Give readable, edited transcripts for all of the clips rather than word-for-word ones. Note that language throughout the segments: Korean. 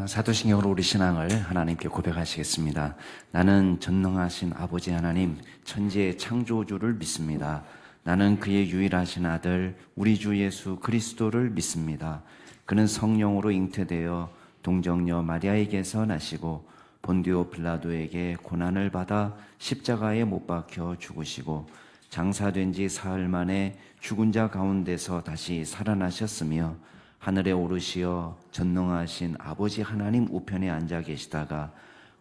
사도신경으로 우리 신앙을 하나님께 고백하시겠습니다. 나는 전능하신 아버지 하나님, 천지의 창조주를 믿습니다. 나는 그의 유일하신 아들, 우리 주 예수 그리스도를 믿습니다. 그는 성령으로 잉태되어 동정녀 마리아에게서 나시고 본디오 빌라도에게 고난을 받아 십자가에 못 박혀 죽으시고 장사된 지 사흘 만에 죽은 자 가운데서 다시 살아나셨으며 하늘에 오르시어 전능하신 아버지 하나님 우편에 앉아 계시다가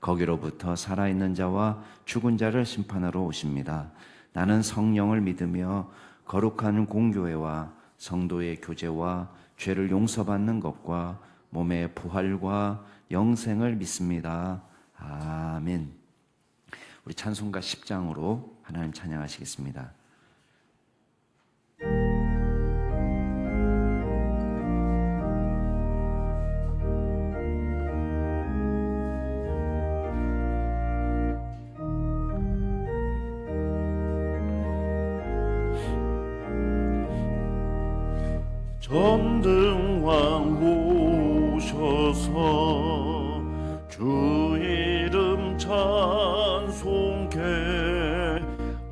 거기로부터 살아있는 자와 죽은 자를 심판하러 오십니다. 나는 성령을 믿으며 거룩한 공교회와 성도의 교제와 죄를 용서받는 것과 몸의 부활과 영생을 믿습니다. 아멘. 우리 찬송가 10장으로 하나님 찬양하시겠습니다. 전등왕 오셔서 주 이름 찬송케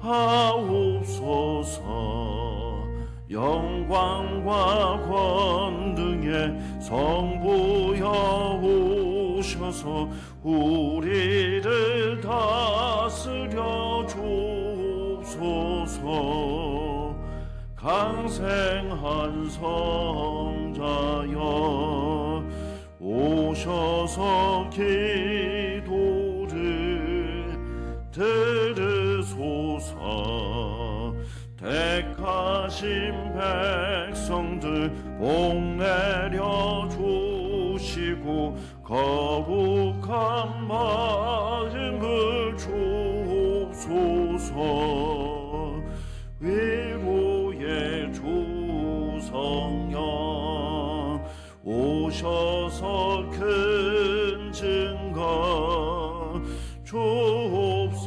하옵소서. 영광과 권능의 성부여 오셔서 우리를 다스려 주옵소서. 강생한 성자여 오셔서 기도를 들으소서. 택하신 백성들 복 내려 주시고 거룩한 마음을 주옵소서. 위로의 주 성령 오셔서 큰 증거 주옵소서.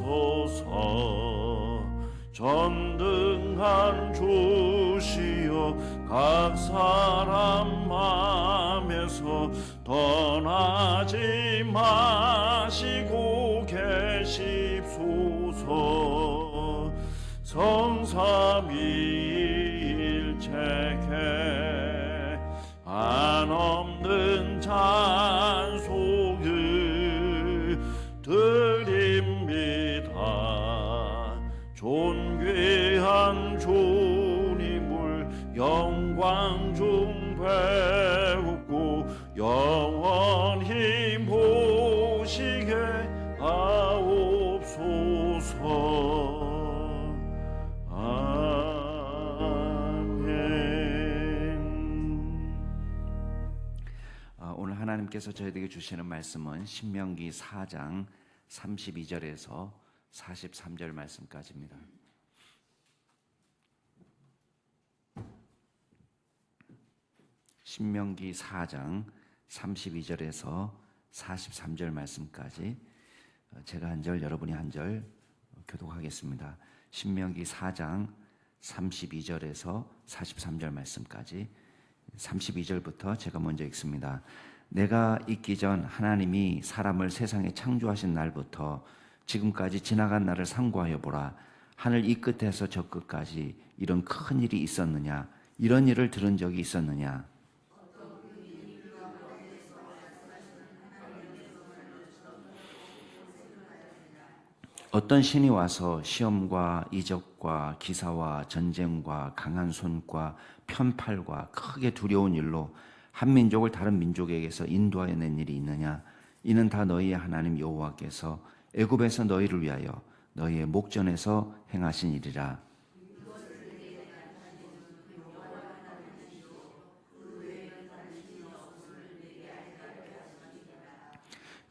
전등한 주시여 각 사람 맘에서 떠나지 마시고 계십소서. 성삼위일체계 한없는 찬송을 드립니다. 존귀한 주님을 영광 중 배우고 영원히 모시게 하옵소서. 오늘 하나님께서 저희에게 주시는 말씀은 신명기 4장 32절에서 43절 말씀까지입니다. 신명기 4장 32절에서 43절 말씀까지 제가 한 절, 여러분이 한 절 교독하겠습니다. 신명기 4장 32절에서 43절 말씀까지 32절부터 제가 먼저 읽습니다. 내가 있기 전 하나님이 사람을 세상에 창조하신 날부터 지금까지 지나간 날을 상고하여 보라. 하늘 이 끝에서 저 끝까지 이런 큰 일이 있었느냐? 이런 일을 들은 적이 있었느냐? 어떤 신이 와서 시험과 이적과 기사와 전쟁과 강한 손과 편팔과 크게 두려운 일로 한 민족을 다른 민족에게서 인도하여 낸 일이 있느냐? 이는 다 너희의 하나님 여호와께서 애굽에서 너희를 위하여 너희의 목전에서 행하신 일이라.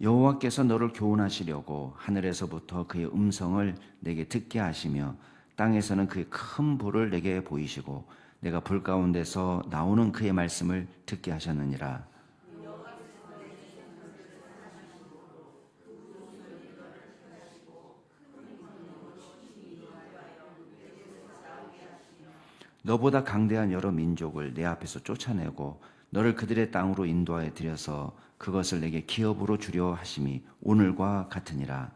여호와께서 너를 교훈하시려고 하늘에서부터 그의 음성을 내게 듣게 하시며 땅에서는 그의 큰 불을 내게 보이시고 내가 불 가운데서 나오는 그의 말씀을 듣게 하셨느니라. 너보다 강대한 여러 민족을 내 앞에서 쫓아내고 너를 그들의 땅으로 인도하여 들여서 그것을 내게 기업으로 주려 하심이 오늘과 같으니라.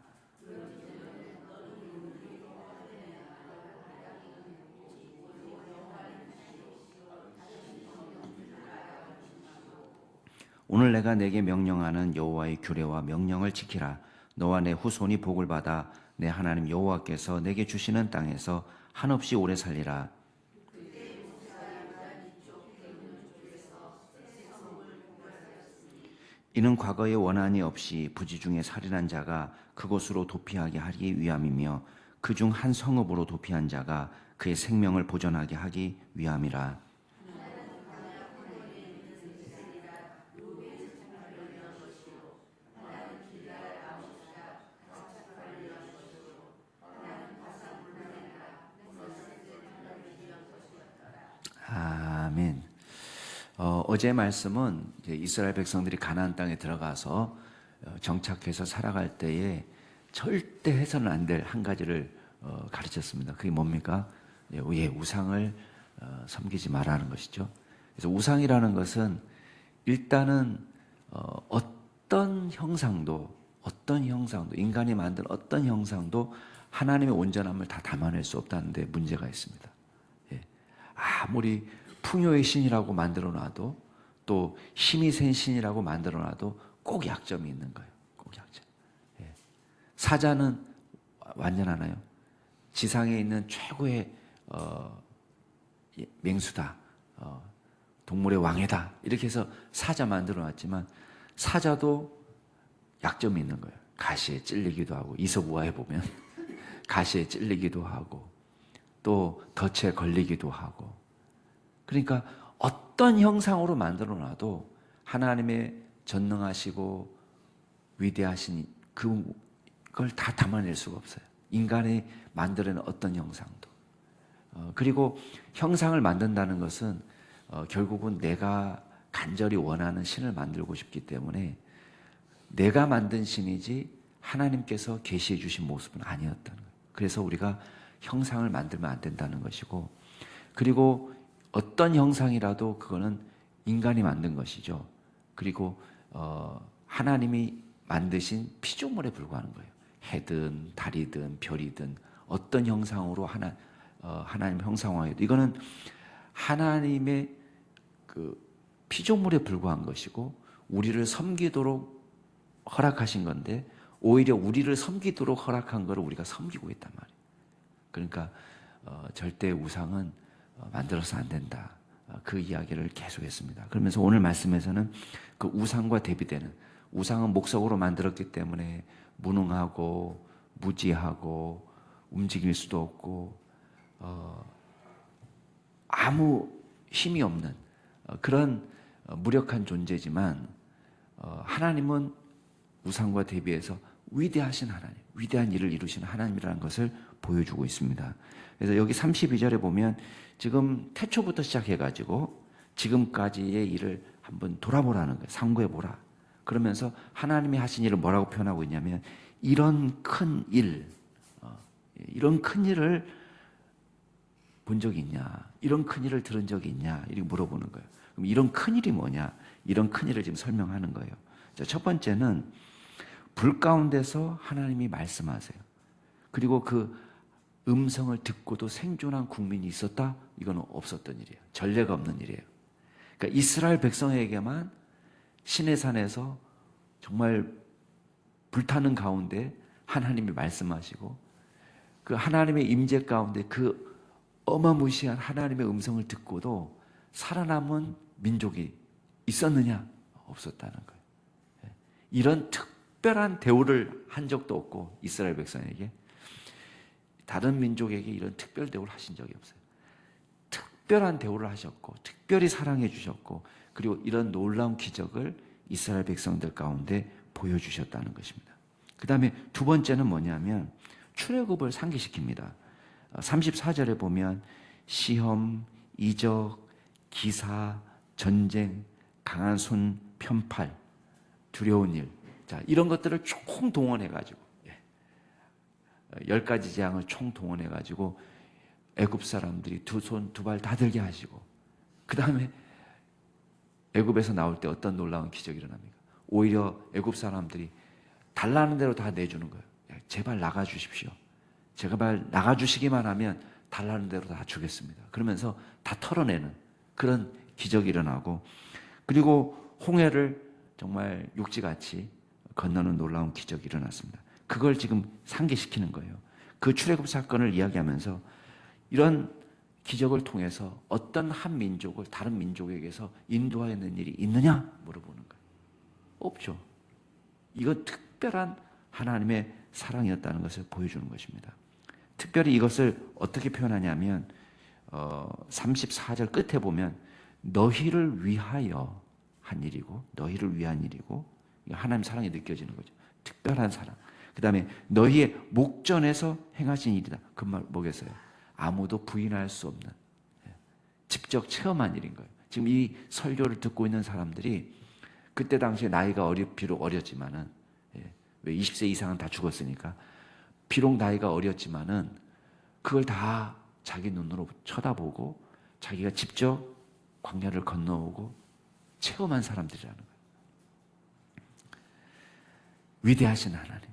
오늘 내가 내게 명령하는 여호와의 규례와 명령을 지키라. 너와 내 후손이 복을 받아 내 하나님 여호와께서 내게 주시는 땅에서 한없이 오래 살리라. 이는 과거에 원한이 없이 부지 중에 살인한 자가 그곳으로 도피하게 하기 위함이며 그 중 한 성읍으로 도피한 자가 그의 생명을 보존하게 하기 위함이라. 아멘. 어제 말씀은 이제 이스라엘 백성들이 가나안 땅에 들어가서 정착해서 살아갈 때에 절대 해서는 안 될 한 가지를 가르쳤습니다. 그게 뭡니까? 우상을 섬기지 말라는 것이죠. 그래서 우상이라는 것은 일단은 어떤 형상도 인간이 만든 어떤 형상도 하나님의 온전함을 다 담아낼 수 없다는 데 문제가 있습니다. 아무리 풍요의 신이라고 만들어 놔도 또 힘이 센 신이라고 만들어 놔도 꼭 약점이 있는 거예요. 꼭 약점. 사자는 완전하나요? 지상에 있는 최고의 맹수다. 동물의 왕이다. 이렇게 해서 사자 만들어 놨지만 사자도 약점이 있는 거예요. 가시에 찔리기도 하고 이솝우화에 보면 가시에 찔리기도 하고 또 덫에 걸리기도 하고. 그러니까 어떤 형상으로 만들어 놔도 하나님의 전능하시고 위대하신 그걸 다 담아낼 수가 없어요. 인간이 만들어낸 어떤 형상도. 그리고 형상을 만든다는 것은 결국은 내가 간절히 원하는 신을 만들고 싶기 때문에 내가 만든 신이지 하나님께서 계시해 주신 모습은 아니었다는 거예요. 그래서 우리가 형상을 만들면 안 된다는 것이고, 그리고 어떤 형상이라도 그거는 인간이 만든 것이죠. 그리고 하나님이 만드신 피조물에 불과한 거예요. 해든 달이든 별이든 어떤 형상으로 하나님 형상화해도 이거는 하나님의 그 피조물에 불과한 것이고 우리를 섬기도록 허락하신 건데 오히려 우리를 섬기도록 허락한 거를 우리가 섬기고 있단 말이에요. 그러니까 절대 우상은 만들어서 안 된다. 그 이야기를 계속했습니다. 그러면서 오늘 말씀에서는 그 우상과 대비되는, 우상은 목석으로 만들었기 때문에 무능하고 무지하고 움직일 수도 없고 아무 힘이 없는 그런 무력한 존재지만 하나님은 우상과 대비해서 위대하신 하나님, 위대한 일을 이루시는 하나님이라는 것을 보여주고 있습니다. 그래서 여기 32절에 보면 지금 태초부터 시작해가지고 지금까지의 일을 한번 돌아보라는 거예요. 상고해보라. 그러면서 하나님이 하신 일을 뭐라고 표현하고 있냐면 이런 큰 일, 이런 큰 일을 본 적이 있냐? 이런 큰 일을 들은 적이 있냐? 이렇게 물어보는 거예요. 그럼 이런 큰 일이 뭐냐? 이런 큰 일을 지금 설명하는 거예요. 자, 첫 번째는 불 가운데서 하나님이 말씀하세요. 그리고 그 음성을 듣고도 생존한 국민이 있었다? 이건 없었던 일이에요. 전례가 없는 일이에요. 그러니까 이스라엘 백성에게만 시내산에서 정말 불타는 가운데 하나님이 말씀하시고 그 하나님의 임재 가운데 그 어마무시한 하나님의 음성을 듣고도 살아남은 민족이 있었느냐? 없었다는 거예요. 이런 특별한 대우를 한 적도 없고 이스라엘 백성에게 다른 민족에게 이런 특별 대우를 하신 적이 없어요. 특별한 대우를 하셨고 특별히 사랑해 주셨고 그리고 이런 놀라운 기적을 이스라엘 백성들 가운데 보여주셨다는 것입니다. 그 다음에 두 번째는 뭐냐면 출애굽을 상기시킵니다. 34절에 보면 시험, 이적, 기사, 전쟁, 강한 손, 편팔, 두려운 일, 자 이런 것들을 총 동원해가지고 10가지 재앙을 총 동원해가지고 애굽 사람들이 두 손 두 발 다 들게 하시고 그 다음에 애굽에서 나올 때 어떤 놀라운 기적이 일어납니까? 오히려 애굽 사람들이 달라는 대로 다 내주는 거예요. 제발 나가 주십시오. 제발 나가 주시기만 하면 달라는 대로 다 주겠습니다. 그러면서 다 털어내는 그런 기적이 일어나고, 그리고 홍해를 정말 육지같이 건너는 놀라운 기적이 일어났습니다. 그걸 지금 상기시키는 거예요. 그 출애굽 사건을 이야기하면서 이런 기적을 통해서 어떤 한 민족을 다른 민족에게서 인도하는 일이 있느냐 물어보는 거예요. 없죠. 이건 특별한 하나님의 사랑이었다는 것을 보여주는 것입니다. 특별히 이것을 어떻게 표현하냐면 34절 끝에 보면 너희를 위하여 한 일이고, 너희를 위한 일이고, 하나님 사랑이 느껴지는 거죠. 특별한 사랑. 그 다음에 너희의 목전에서 행하신 일이다. 그 말 뭐겠어요? 아무도 부인할 수 없는, 직접 체험한 일인 거예요. 지금 이 설교를 듣고 있는 사람들이 그때 당시에 나이가 비록 어렸지만은, 왜 20세 이상은 다 죽었으니까, 비록 나이가 어렸지만은 그걸 다 자기 눈으로 쳐다보고 자기가 직접 광야를 건너오고 체험한 사람들이라는 거예요. 위대하신 하나님,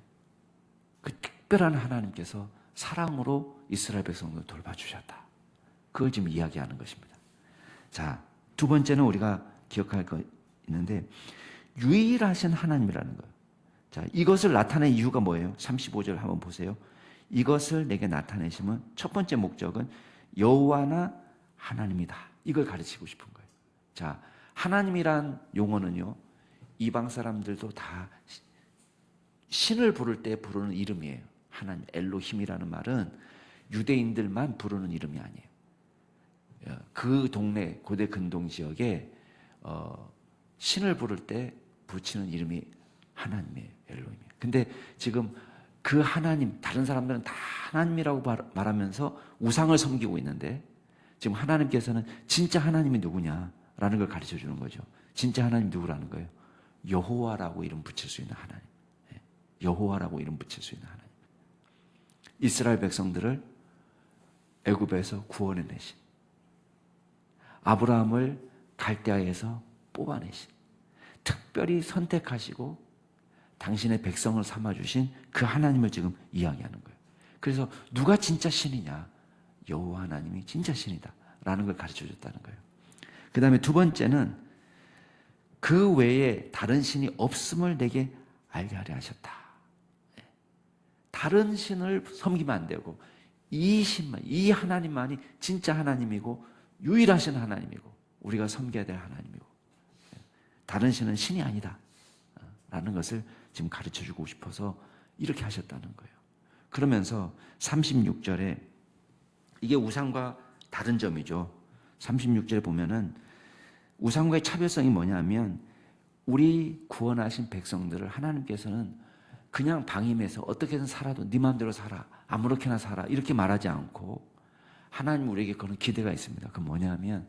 그 특별한 하나님께서 사랑으로 이스라엘 백성을 돌봐주셨다. 그걸 지금 이야기하는 것입니다. 자, 두 번째는 우리가 기억할 거 있는데, 유일하신 하나님이라는 거예요. 자, 이것을 나타낸 이유가 뭐예요? 35절 한번 보세요. 이것을 내게 나타내시면 첫 번째 목적은 여호와나 하나님이다. 이걸 가르치고 싶은 거예요. 자, 하나님이란 용어는요, 이방 사람들도 다 신을 부를 때 부르는 이름이에요. 하나님, 엘로힘이라는 말은 유대인들만 부르는 이름이 아니에요. 그 동네, 고대 근동 지역에 신을 부를 때 붙이는 이름이 하나님이에요. 엘로힘이에요. 근데 지금 그 하나님, 다른 사람들은 다 하나님이라고 말하면서 우상을 섬기고 있는데, 지금 하나님께서는 진짜 하나님이 누구냐라는 걸 가르쳐 주는 거죠. 진짜 하나님 누구라는 거예요? 여호와라고 이름 붙일 수 있는 하나님. 여호와라고 이름 붙일 수 있는 하나님. 이스라엘 백성들을 애굽에서 구원해내신, 아브라함을 갈대아에서 뽑아내신, 특별히 선택하시고 당신의 백성을 삼아주신 그 하나님을 지금 이야기하는 거예요. 그래서 누가 진짜 신이냐? 여호와 하나님이 진짜 신이다 라는 걸 가르쳐줬다는 거예요. 그 다음에 두 번째는 그 외에 다른 신이 없음을 내게 알게 하려 하셨다. 다른 신을 섬기면 안 되고, 이 신만, 이 하나님만이 진짜 하나님이고 유일하신 하나님이고 우리가 섬겨야 될 하나님이고, 다른 신은 신이 아니다 라는 것을 지금 가르쳐주고 싶어서 이렇게 하셨다는 거예요. 그러면서 36절에 이게 우상과 다른 점이죠. 36절에 보면은 우상과의 차별성이 뭐냐면, 우리 구원하신 백성들을 하나님께서는 그냥 방임해서 어떻게든 살아도 네 마음대로 살아, 아무렇게나 살아 이렇게 말하지 않고, 하나님 우리에게 그런 기대가 있습니다. 그 뭐냐면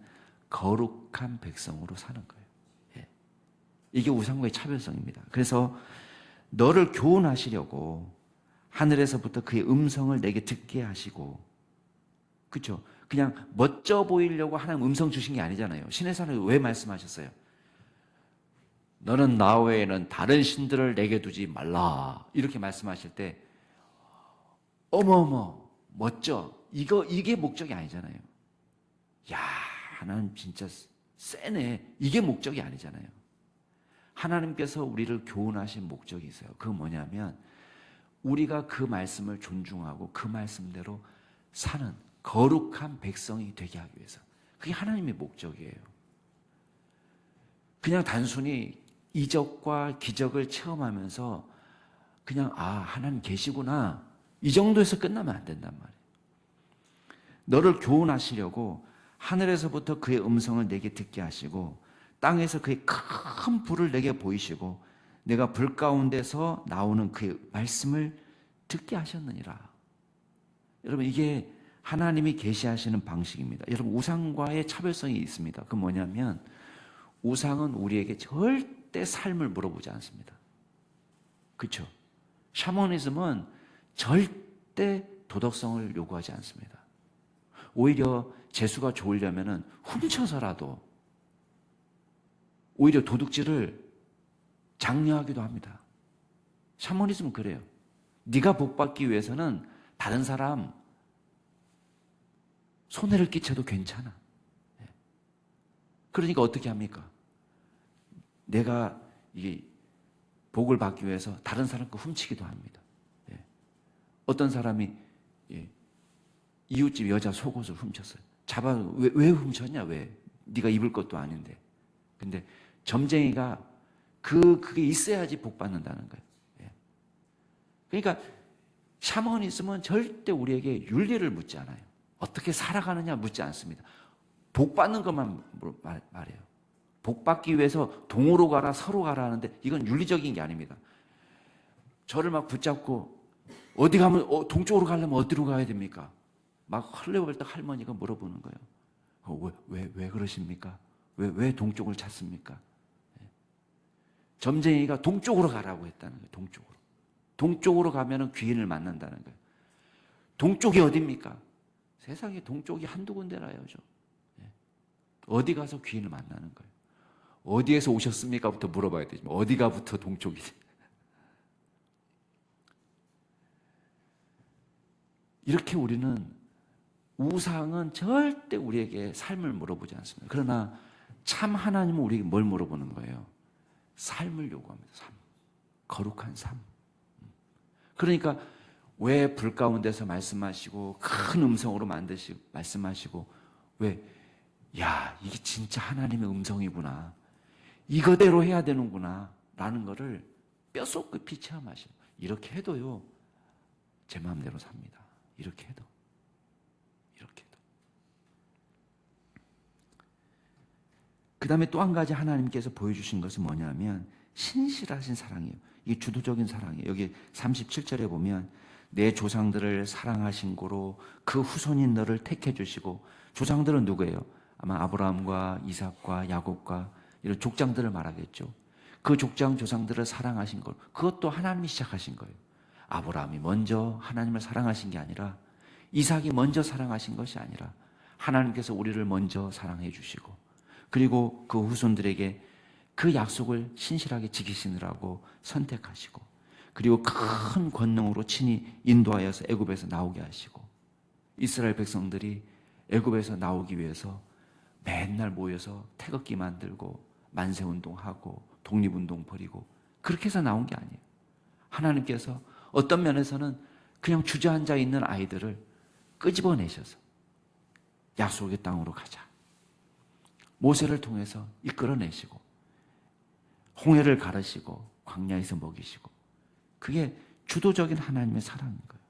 거룩한 백성으로 사는 거예요. 이게 우상과의 차별성입니다. 그래서 너를 교훈하시려고 하늘에서부터 그의 음성을 내게 듣게 하시고, 그렇죠? 그냥 멋져 보이려고 하나님 음성 주신 게 아니잖아요. 신의 사람이 왜 말씀하셨어요? 너는 나 외에는 다른 신들을 내게 두지 말라 이렇게 말씀하실 때, 어머어머 멋져, 이게 목적이 아니잖아요. 야, 하나님 진짜 세네, 이게 목적이 아니잖아요. 하나님께서 우리를 교훈하신 목적이 있어요. 그건 뭐냐면 우리가 그 말씀을 존중하고 그 말씀대로 사는 거룩한 백성이 되게 하기 위해서. 그게 하나님의 목적이에요. 그냥 단순히 이적과 기적을 체험하면서 그냥 하나님 계시구나 이 정도에서 끝나면 안 된단 말이에요. 너를 교훈하시려고 하늘에서부터 그의 음성을 내게 듣게 하시고 땅에서 그의 큰 불을 내게 보이시고 내가 불 가운데서 나오는 그의 말씀을 듣게 하셨느니라. 여러분, 이게 하나님이 계시하시는 방식입니다. 여러분, 우상과의 차별성이 있습니다. 그 뭐냐면 우상은 우리에게 절대 삶을 물어보지 않습니다. 그렇죠? 샤머니즘은 절대 도덕성을 요구하지 않습니다. 오히려 재수가 좋으려면 훔쳐서라도 오히려 도둑질을 장려하기도 합니다. 샤머니즘은 그래요. 네가 복받기 위해서는 다른 사람 손해를 끼쳐도 괜찮아. 그러니까 어떻게 합니까? 내가 이게 복을 받기 위해서 다른 사람 거 훔치기도 합니다. 어떤 사람이 이웃집 여자 속옷을 훔쳤어요. 왜 훔쳤냐? 왜? 네가 입을 것도 아닌데. 근데 점쟁이가 그게 있어야지 복 받는다는 거예요. 그러니까 샤머니즘은 절대 우리에게 윤리를 묻지 않아요. 어떻게 살아가느냐 묻지 않습니다. 복 받는 것만 말해요. 복 받기 위해서 동으로 가라 서로 가라 하는데 이건 윤리적인 게 아닙니다. 저를 막 붙잡고 어디 가면 동쪽으로 가려면 어디로 가야 됩니까? 막 헐레벌떡 할머니가 물어보는 거예요. 왜 그러십니까? 왜 동쪽을 찾습니까? 점쟁이가 동쪽으로 가라고 했다는 거예요. 동쪽으로. 동쪽으로 가면 귀인을 만난다는 거예요. 동쪽이 어디입니까? 세상에 동쪽이 한두 군데라요죠. 어디 가서 귀인을 만나는 거예요. 어디에서 오셨습니까? 부터 물어봐야 되지만 어디가부터 동쪽이지? 이렇게 우리는 우상은 절대 우리에게 삶을 물어보지 않습니다. 그러나 참 하나님은 우리에게 뭘 물어보는 거예요? 삶을 요구합니다. 삶. 거룩한 삶. 그러니까 왜 불 가운데서 말씀하시고 큰 음성으로 만드시고 말씀하시고 이게 진짜 하나님의 음성이구나. 이거대로 해야 되는구나 라는 거를 뼛속 깊이 체험하시고 이렇게 해도요 제 마음대로 삽니다. 이렇게 해도 그 다음에 또 한 가지 하나님께서 보여주신 것은 뭐냐면 신실하신 사랑이에요. 이게 주도적인 사랑이에요. 여기 37절에 보면 내 조상들을 사랑하신 고로 그 후손인 너를 택해 주시고, 조상들은 누구예요? 아마 아브라함과 이삭과 야곱과 이런 족장들을 말하겠죠. 그 족장 조상들을 사랑하신 것, 그것도 하나님이 시작하신 거예요. 아브라함이 먼저 하나님을 사랑하신 게 아니라, 이삭이 먼저 사랑하신 것이 아니라 하나님께서 우리를 먼저 사랑해 주시고, 그리고 그 후손들에게 그 약속을 신실하게 지키시느라고 선택하시고, 그리고 큰 권능으로 친히 인도하여서 애굽에서 나오게 하시고, 이스라엘 백성들이 애굽에서 나오기 위해서 맨날 모여서 태극기 만들고 만세운동하고 독립운동 벌이고 그렇게 해서 나온 게 아니에요. 하나님께서 어떤 면에서는 그냥 주저앉아 있는 아이들을 끄집어내셔서 약속의 땅으로 가자, 모세를 통해서 이끌어내시고 홍해를 가르시고 광야에서 먹이시고, 그게 주도적인 하나님의 사랑인 거예요.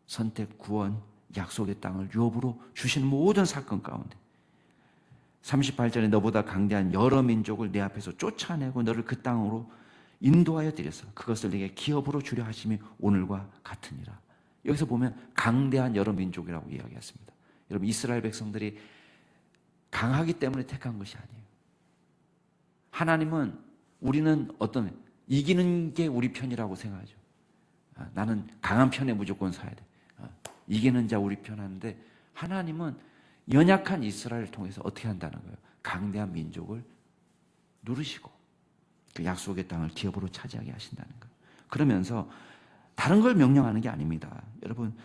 선택, 구원, 약속의 땅을 유업으로 주신 모든 사건 가운데 38절에 너보다 강대한 여러 민족을 내 앞에서 쫓아내고 너를 그 땅으로 인도하여 드려서 그것을 네게 기업으로 주려 하심이 오늘과 같으니라. 여기서 보면 강대한 여러 민족이라고 이야기했습니다. 여러분, 이스라엘 백성들이 강하기 때문에 택한 것이 아니에요. 하나님은, 우리는 이기는 게 우리 편이라고 생각하죠. 나는 강한 편에 무조건 서야 돼. 이기는 자 우리 편 하는데, 하나님은 연약한 이스라엘을 통해서 어떻게 한다는 거예요? 강대한 민족을 누르시고 그 약속의 땅을 기업으로 차지하게 하신다는 거예요. 그러면서 다른 걸 명령하는 게 아닙니다. 여러분,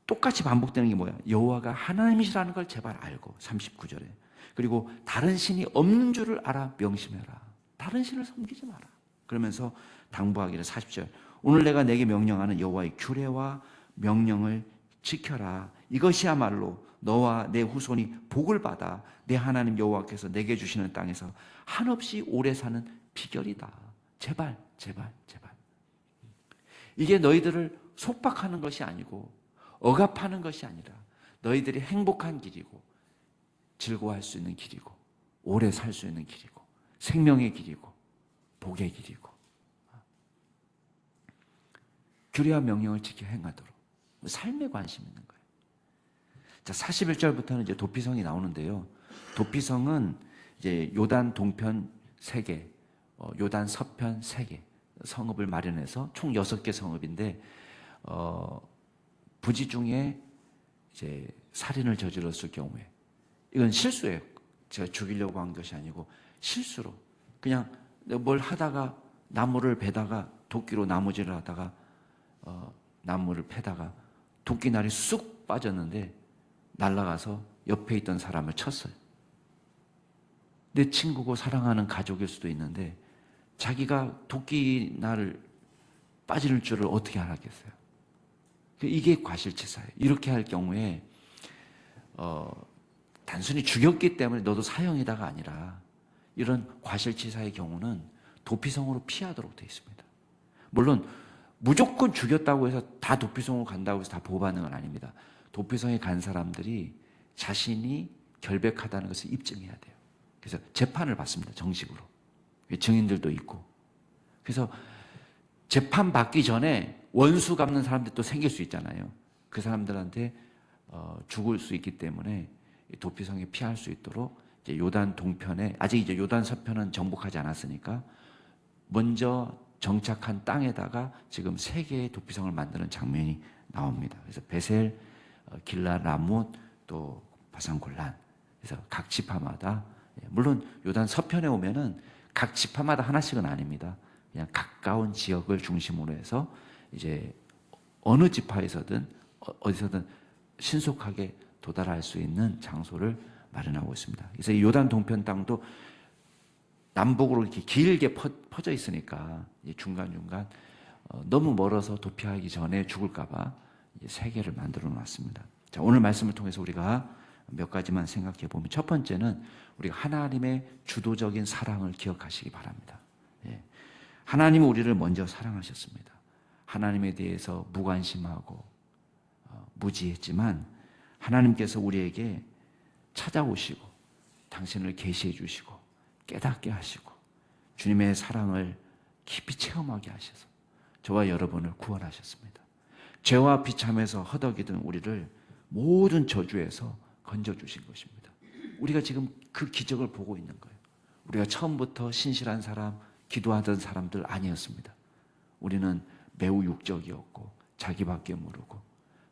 똑같이 반복되는 게 뭐야? 여호와가 하나님이시라는 걸 제발 알고, 39절에. 그리고 다른 신이 없는 줄을 알아 명심해라. 다른 신을 섬기지 마라. 그러면서 당부하기를 40절. 오늘 내가 내게 명령하는 여호와의 규례와 명령을 지켜라. 이것이야말로 너와 내 후손이 복을 받아 내 하나님 여호와께서 내게 주시는 땅에서 한없이 오래 사는 비결이다. 제발, 제발, 제발. 이게 너희들을 속박하는 것이 아니고 억압하는 것이 아니라 너희들이 행복한 길이고 즐거워할 수 있는 길이고 오래 살 수 있는 길이고 생명의 길이고 복의 길이고, 규례와 명령을 지켜 행하도록 삶에 관심 있는 거예요. 자, 41절부터는 이제 도피성이 나오는데요. 도피성은 이제 요단 동편 3개, 요단 서편 3개 성읍을 마련해서 총 6개 성읍인데, 부지 중에 이제 살인을 저질렀을 경우에, 이건 실수예요. 제가 죽이려고 한 것이 아니고 실수로 그냥 뭘 하다가 나무를 베다가 도끼로 나무질을 하다가 나무를 패다가 도끼날이 쑥 빠졌는데 날아가서 옆에 있던 사람을 쳤어요. 내 친구고 사랑하는 가족일 수도 있는데 자기가 도끼날을 빠질 줄을 어떻게 알았겠어요? 이게 과실치사예요. 이렇게 할 경우에 단순히 죽였기 때문에 너도 사형이다가 아니라 이런 과실치사의 경우는 도피성으로 피하도록 되어 있습니다. 물론 무조건 죽였다고 해서 다 도피성으로 간다고 해서 다 보호받는 건 아닙니다. 도피성에 간 사람들이 자신이 결백하다는 것을 입증해야 돼요. 그래서 재판을 받습니다. 정식으로. 증인들도 있고. 그래서 재판 받기 전에 원수 갚는 사람들도 생길 수 있잖아요. 그 사람들한테 죽을 수 있기 때문에 도피성에 피할 수 있도록 이제 요단 동편에, 아직 이제 요단 서편은 정복하지 않았으니까 먼저 정착한 땅에다가 지금 3개의 도피성을 만드는 장면이 나옵니다. 그래서 베셀, 길라, 라못, 또 바산 골란. 그래서 각 지파마다, 물론 요단 서편에 오면은 각 지파마다 하나씩은 아닙니다. 그냥 가까운 지역을 중심으로 해서 이제 어느 지파에서든 어디서든 신속하게 도달할 수 있는 장소를 마련하고 있습니다. 그래서 이 요단 동편 땅도 남북으로 이렇게 길게 퍼져 있으니까 중간중간 너무 멀어서 도피하기 전에 죽을까봐 3개를 만들어 놨습니다. 자, 오늘 말씀을 통해서 우리가 몇 가지만 생각해 보면, 첫 번째는 우리가 하나님의 주도적인 사랑을 기억하시기 바랍니다. 하나님은 우리를 먼저 사랑하셨습니다. 하나님에 대해서 무관심하고 무지했지만 하나님께서 우리에게 찾아오시고 당신을 계시해 주시고 깨닫게 하시고 주님의 사랑을 깊이 체험하게 하셔서 저와 여러분을 구원하셨습니다. 죄와 비참해서 허덕이던 우리를 모든 저주에서 건져주신 것입니다. 우리가 지금 그 기적을 보고 있는 거예요. 우리가 처음부터 신실한 사람, 기도하던 사람들 아니었습니다. 우리는 매우 육적이었고 자기밖에 모르고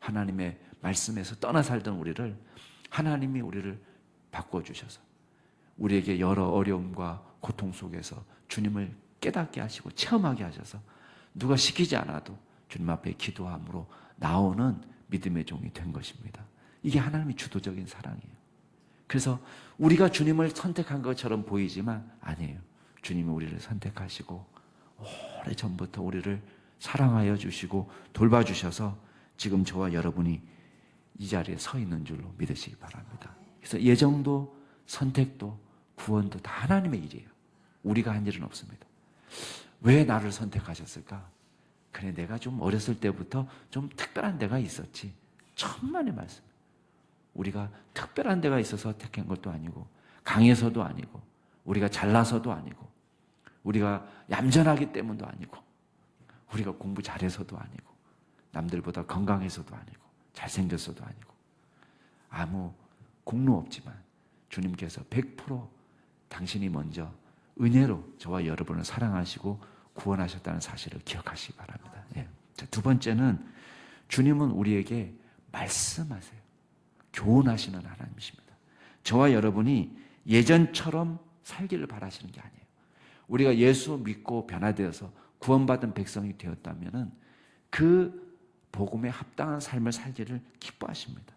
하나님의 말씀에서 떠나 살던 우리를 하나님이 우리를 바꿔주셔서 우리에게 여러 어려움과 고통 속에서 주님을 깨닫게 하시고 체험하게 하셔서 누가 시키지 않아도 주님 앞에 기도함으로 나오는 믿음의 종이 된 것입니다. 이게 하나님의 주도적인 사랑이에요. 그래서 우리가 주님을 선택한 것처럼 보이지만 아니에요. 주님이 우리를 선택하시고 오래전부터 우리를 사랑하여 주시고 돌봐주셔서 지금 저와 여러분이 이 자리에 서 있는 줄로 믿으시기 바랍니다. 그래서 예정도 선택도 구원도 다 하나님의 일이에요. 우리가 한 일은 없습니다. 왜 나를 선택하셨을까? 그래, 내가 좀 어렸을 때부터 좀 특별한 데가 있었지. 천만의 말씀. 우리가 특별한 데가 있어서 택한 것도 아니고 강해서도 아니고 우리가 잘나서도 아니고 우리가 얌전하기 때문도 아니고 우리가 공부 잘해서도 아니고 남들보다 건강해서도 아니고 잘생겼어도 아니고 아무 공로 없지만 주님께서 100% 당신이 먼저 은혜로 저와 여러분을 사랑하시고 구원하셨다는 사실을 기억하시기 바랍니다. 자, 두 번째는 주님은 우리에게 말씀하세요. 교훈하시는 하나님이십니다. 저와 여러분이 예전처럼 살기를 바라시는 게 아니에요. 우리가 예수 믿고 변화되어서 구원받은 백성이 되었다면 그 복음에 합당한 삶을 살기를 기뻐하십니다.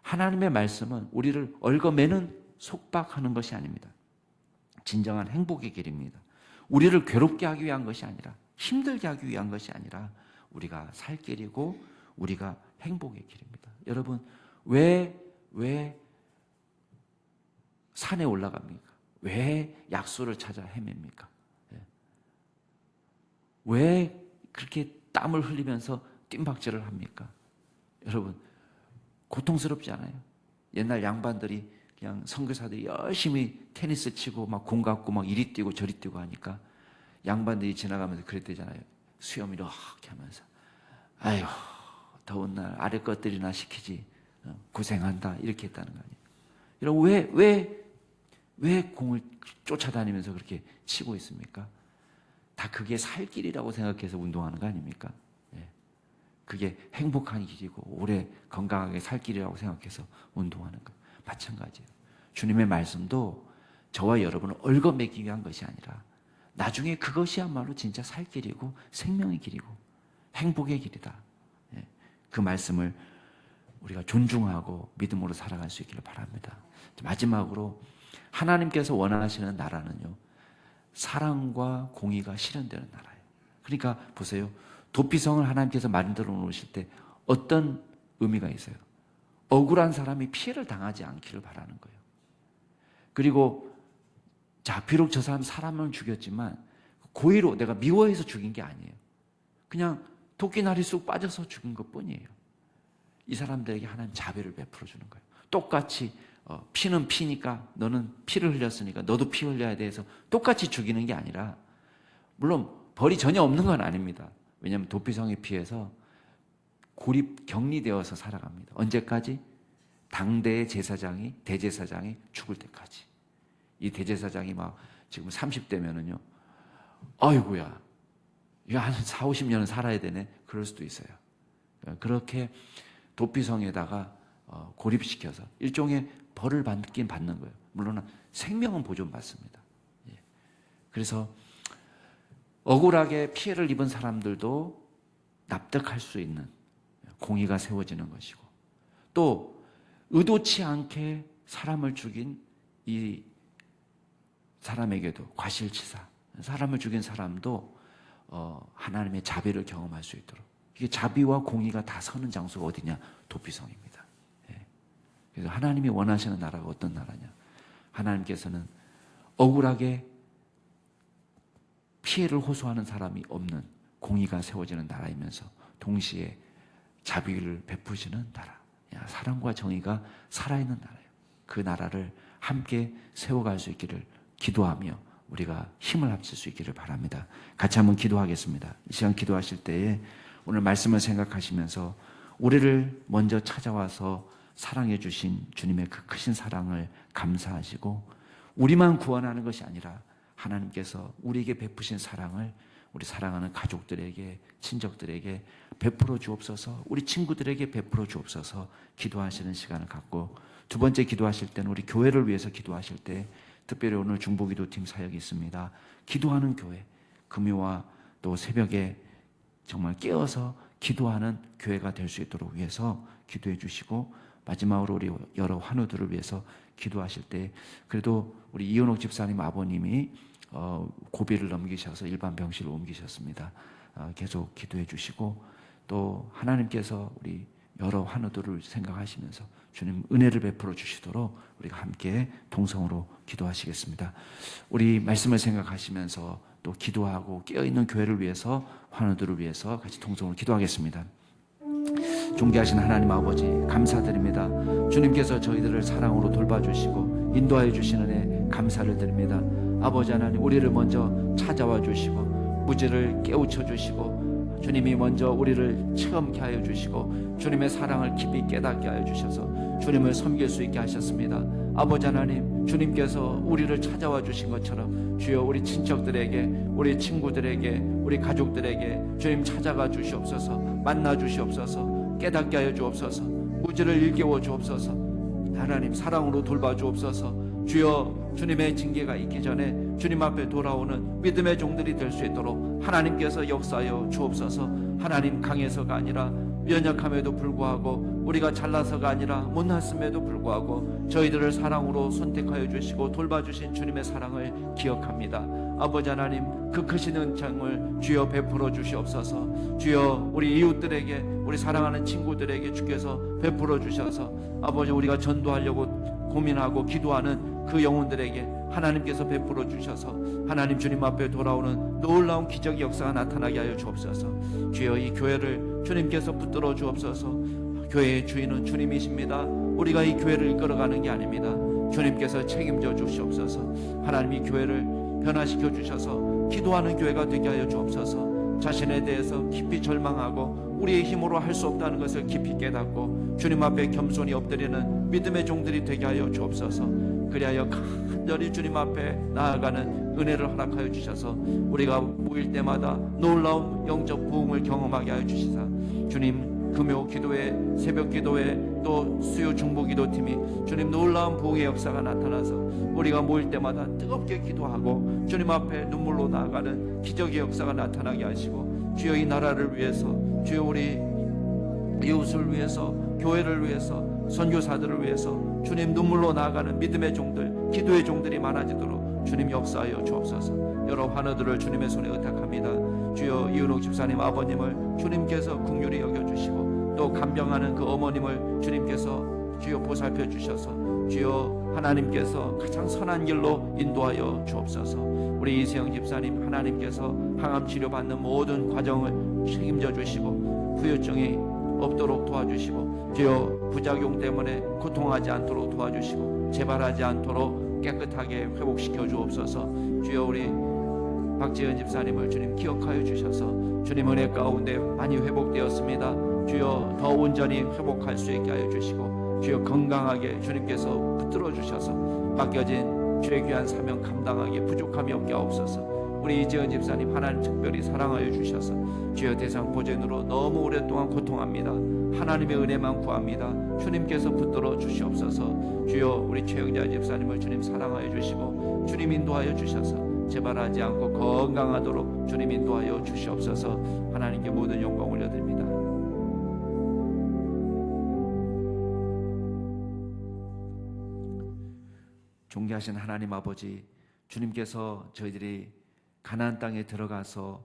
하나님의 말씀은 우리를 얽어매는 속박하는 것이 아닙니다. 진정한 행복의 길입니다. 우리를 괴롭게 하기 위한 것이 아니라 힘들게 하기 위한 것이 아니라 우리가 살 길이고 우리가 행복의 길입니다. 여러분 왜 산에 올라갑니까? 왜 약수를 찾아 헤맵니까? 왜 그렇게 땀을 흘리면서 뜀박질을 합니까? 여러분 고통스럽지 않아요? 옛날 양반들이 그냥 선교사들이 열심히 테니스 치고 막 공 갖고 막 이리 뛰고 저리 뛰고 하니까 양반들이 지나가면서 그랬대잖아요. 수염 이렇게 하면서 아유 더운 날 아래 것들이나 시키지 고생한다 이렇게 했다는 거 아니에요. 여러분 왜 공을 쫓아다니면서 그렇게 치고 있습니까? 다 그게 살 길이라고 생각해서 운동하는 거 아닙니까? 그게 행복한 길이고 오래 건강하게 살 길이라고 생각해서 운동하는 거 마찬가지예요. 주님의 말씀도 저와 여러분을 얽어매기 위한 것이 아니라 나중에 그것이야말로 진짜 살 길이고 생명의 길이고 행복의 길이다. 그 말씀을 우리가 존중하고 믿음으로 살아갈 수 있기를 바랍니다. 마지막으로 하나님께서 원하시는 나라는요, 사랑과 공의가 실현되는 나라예요. 그러니까 보세요. 도피성을 하나님께서 만들어 놓으실 때 어떤 의미가 있어요? 억울한 사람이 피해를 당하지 않기를 바라는 거예요. 그리고 자, 비록 저 사람을 죽였지만 고의로 내가 미워해서 죽인 게 아니에요. 그냥 토끼날이 쑥 빠져서 죽인 것 뿐이에요. 이 사람들에게 하나님 자비를 베풀어 주는 거예요. 똑같이 피는 피니까 너는 피를 흘렸으니까 너도 피 흘려야 돼서 똑같이 죽이는 게 아니라, 물론 벌이 전혀 없는 건 아닙니다. 왜냐하면 도피성에 피해서 고립 격리되어서 살아갑니다. 언제까지? 당대의 제사장이 대제사장이 죽을 때까지. 이 대제사장이 막 지금 30대면은요, 아이고야, 이거 한 4, 50년은 살아야 되네. 그럴 수도 있어요. 그렇게 도피성에다가 고립시켜서 일종의 벌을 받긴 받는 거예요. 물론 생명은 보존받습니다. 그래서 억울하게 피해를 입은 사람들도 납득할 수 있는 공의가 세워지는 것이고, 또 의도치 않게 사람을 죽인 이 사람에게도, 과실치사, 사람을 죽인 사람도 하나님의 자비를 경험할 수 있도록, 이게 자비와 공의가 다 서는 장소가 어디냐? 도피성입니다. 그래서 하나님이 원하시는 나라가 어떤 나라냐? 하나님께서는 억울하게 피해를 호소하는 사람이 없는 공의가 세워지는 나라이면서 동시에 자비를 베푸시는 나라, 사랑과 정의가 살아있는 나라예요. 그 나라를 함께 세워갈 수 있기를 기도하며 우리가 힘을 합칠 수 있기를 바랍니다. 같이 한번 기도하겠습니다. 이 시간 기도하실 때에 오늘 말씀을 생각하시면서 우리를 먼저 찾아와서 사랑해 주신 주님의 그 크신 사랑을 감사하시고, 우리만 구원하는 것이 아니라 하나님께서 우리에게 베푸신 사랑을 우리 사랑하는 가족들에게, 친족들에게 베풀어 주옵소서, 우리 친구들에게 베풀어 주옵소서 기도하시는 시간을 갖고, 두 번째 기도하실 때는 우리 교회를 위해서 기도하실 때, 특별히 오늘 중보기도팀 사역이 있습니다. 기도하는 교회, 금요와 또 새벽에 정말 깨어서 기도하는 교회가 될 수 있도록 위해서 기도해 주시고, 마지막으로 우리 여러 환우들을 위해서 기도하실 때, 그래도 우리 이은옥 집사님 아버님이 고비를 넘기셔서 일반 병실로 옮기셨습니다. 계속 기도해 주시고, 또 하나님께서 우리 여러 환우들을 생각하시면서 주님 은혜를 베풀어 주시도록 우리가 함께 동성으로 기도하시겠습니다. 우리 말씀을 생각하시면서 또 기도하고 깨어있는 교회를 위해서, 환우들을 위해서 같이 동성으로 기도하겠습니다. 존귀하신 하나님 아버지, 감사드립니다. 주님께서 저희들을 사랑으로 돌봐주시고 인도하여 주시는 애 감사를 드립니다. 아버지 하나님, 우리를 먼저 찾아와 주시고 무지를 깨우쳐 주시고, 주님이 먼저 우리를 체험케 하여 주시고 주님의 사랑을 깊이 깨닫게 하여 주셔서 주님을 섬길 수 있게 하셨습니다. 아버지 하나님, 주님께서 우리를 찾아와 주신 것처럼 주여 우리 친척들에게, 우리 친구들에게, 우리 가족들에게 주님 찾아가 주시옵소서, 만나 주시옵소서, 깨닫게 하여 주옵소서, 무지를 일깨워 주옵소서, 하나님 사랑으로 돌봐 주옵소서. 주여 주님의 징계가 있기 전에 주님 앞에 돌아오는 믿음의 종들이 될 수 있도록 하나님께서 역사하여 주옵소서. 하나님, 강해서가 아니라 연약함에도 불구하고, 우리가 잘나서가 아니라 못났음에도 불구하고 저희들을 사랑으로 선택하여 주시고 돌봐주신 주님의 사랑을 기억합니다. 아버지 하나님, 그 크신 은총을 주여 베풀어 주시옵소서. 주여 우리 이웃들에게, 우리 사랑하는 친구들에게 주께서 베풀어 주셔서 아버지, 우리가 전도하려고 고민하고 기도하는 그 영혼들에게 하나님께서 베풀어 주셔서 하나님 주님 앞에 돌아오는 놀라운 기적의 역사가 나타나게 하여 주옵소서. 주여 이 교회를 주님께서 붙들어 주옵소서. 교회의 주인은 주님이십니다. 우리가 이 교회를 이끌어가는 게 아닙니다. 주님께서 책임져 주시옵소서. 하나님, 이 교회를 변화시켜 주셔서 기도하는 교회가 되게 하여 주옵소서. 자신에 대해서 깊이 절망하고 우리의 힘으로 할 수 없다는 것을 깊이 깨닫고 주님 앞에 겸손히 엎드리는 믿음의 종들이 되게 하여 주옵소서. 그리하여 간절히 주님 앞에 나아가는 은혜를 허락하여 주셔서 우리가 모일 때마다 놀라운 영적 부흥을 경험하게 하여 주시사 주님 금요 기도회, 새벽 기도회, 또 수요 중보 기도팀이 주님 놀라운 부흥의 역사가 나타나서 우리가 모일 때마다 뜨겁게 기도하고 주님 앞에 눈물로 나아가는 기적의 역사가 나타나게 하시고, 주여 이 나라를 위해서, 주여 우리 이웃을 위해서, 교회를 위해서, 선교사들을 위해서 주님 눈물로 나아가는 믿음의 종들, 기도의 종들이 많아지도록 주님 역사하여 주옵소서. 여러 환우들을 주님의 손에 의탁합니다. 주여 이은옥 집사님 아버님을 주님께서 긍휼히 여겨주시고, 또 간병하는 그 어머님을 주님께서 주여 보살펴 주셔서 주여 하나님께서 가장 선한 길로 인도하여 주옵소서. 우리 이세영 집사님 하나님께서 항암 치료받는 모든 과정을 책임져 주시고 후유증이 없도록 도와주시고, 주여 부작용 때문에 고통하지 않도록 도와주시고 재발하지 않도록 깨끗하게 회복시켜 주옵소서. 주여 우리 박지현 집사님을 주님 기억하여 주셔서 주님 은혜 가운데 많이 회복되었습니다. 주여 더 온전히 회복할 수 있게 하여 주시고, 주여 건강하게 주님께서 붙들어 주셔서 맡겨진 주의 귀한 사명 감당하기에 부족함이 없게 하옵소서. 우리 이재현 집사님 하나님 특별히 사랑하여 주셔서 주여 대상 보전으로 너무 오랫동안 고통합니다. 하나님의 은혜만 구합니다. 주님께서 붙들어 주시옵소서. 주여 우리 최영자 집사님을 주님 사랑하여 주시고 주님 인도하여 주셔서 재발하지 않고 건강하도록 주님 인도하여 주시옵소서. 하나님께 모든 영광 올려드립니다. 존귀하신 하나님 아버지, 주님께서 저희들이 가나안 땅에 들어가서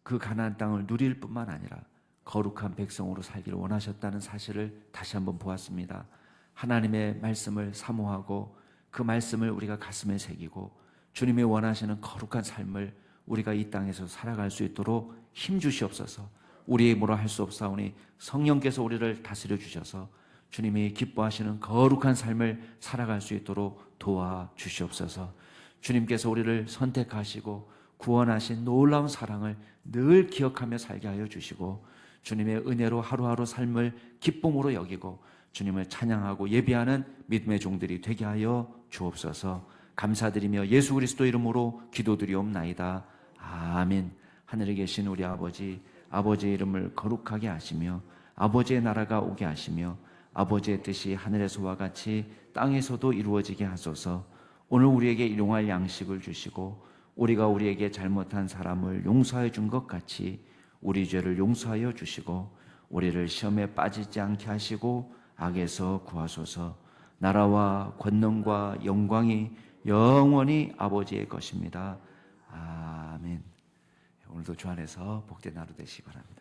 그 가나안 땅을 누릴 뿐만 아니라 거룩한 백성으로 살기를 원하셨다는 사실을 다시 한번 보았습니다. 하나님의 말씀을 사모하고 그 말씀을 우리가 가슴에 새기고 주님이 원하시는 거룩한 삶을 우리가 이 땅에서 살아갈 수 있도록 힘 주시옵소서. 우리의 뭐라 할 수 없사오니 성령께서 우리를 다스려 주셔서 주님이 기뻐하시는 거룩한 삶을 살아갈 수 있도록 도와 주시옵소서. 주님께서 우리를 선택하시고 구원하신 놀라운 사랑을 늘 기억하며 살게 하여 주시고, 주님의 은혜로 하루하루 삶을 기쁨으로 여기고 주님을 찬양하고 예배하는 믿음의 종들이 되게 하여 주옵소서. 감사드리며 예수 그리스도 이름으로 기도드리옵나이다. 아멘. 하늘에 계신 우리 아버지, 아버지의 이름을 거룩하게 하시며 아버지의 나라가 오게 하시며 아버지의 뜻이 하늘에서와 같이 땅에서도 이루어지게 하소서. 오늘 우리에게 일용할 양식을 주시고 우리가 우리에게 잘못한 사람을 용서해 준 것 같이 우리 죄를 용서하여 주시고 우리를 시험에 빠지지 않게 하시고 악에서 구하소서. 나라와 권능과 영광이 영원히 아버지의 것입니다. 아멘. 오늘도 주 안에서 복된 하루 되시기 바랍니다.